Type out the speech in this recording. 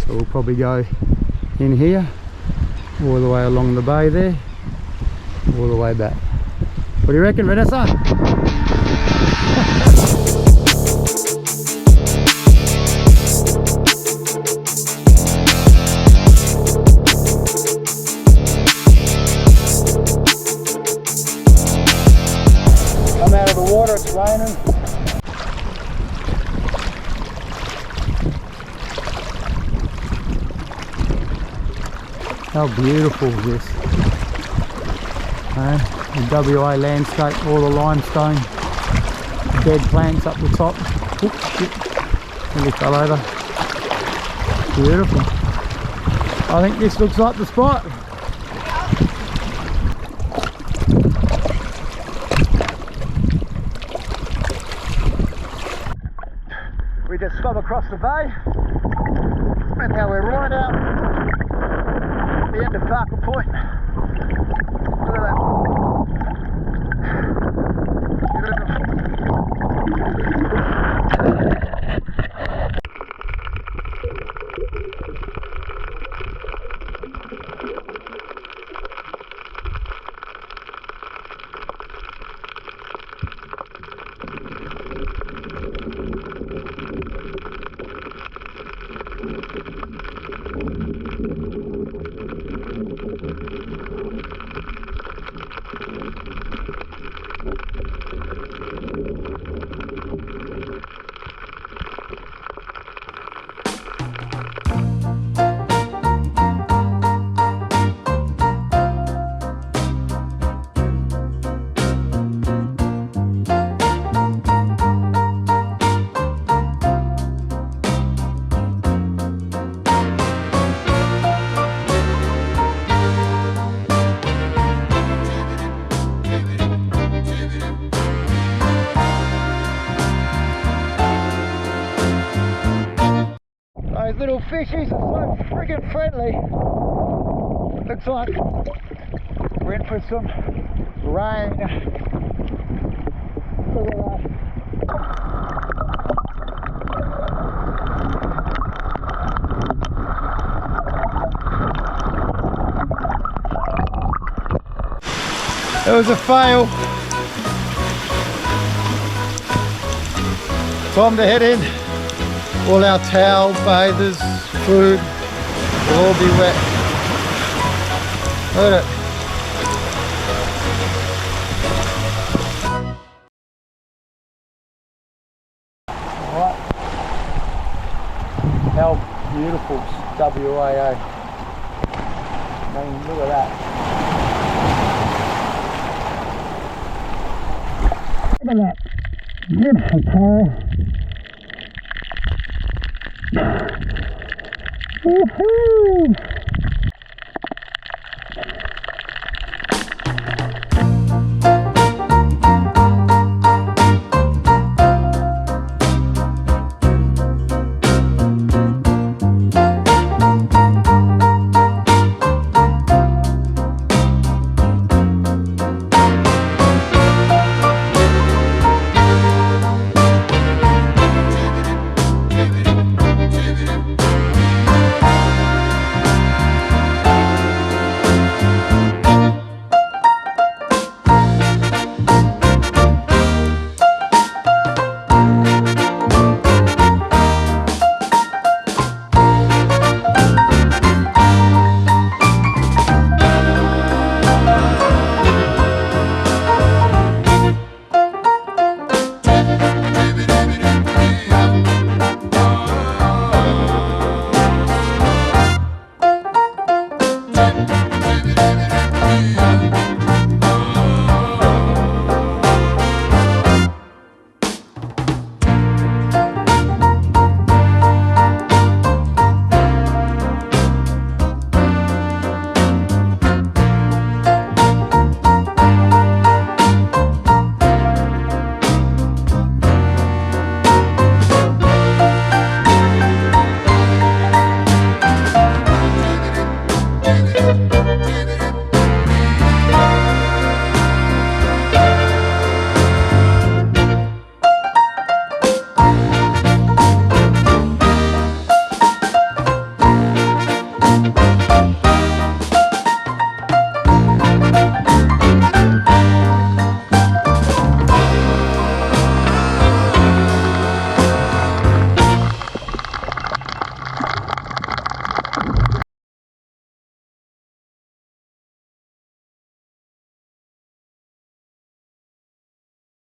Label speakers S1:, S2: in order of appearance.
S1: So we'll probably go in here, all the way along the bay there, all the way back. What do you reckon, Vanessa? Come out of the water, it's raining. How beautiful is this? The WA landscape, all the limestone, dead plants up the top. Oops, shit, nearly fell over. Beautiful. I think this looks like the spot. We just swum across the bay, and now we're right out the end of Parker Point. Look at that. Those little fishies are so friggin' friendly. Looks like we're in for some rain. Look at that. It was a fail. Time to head in. All our towels, bathers, food will all be wet. Look at it. Alright. How beautiful is WA. I mean, look at that. Look at that. Beautiful coral. Woohoo!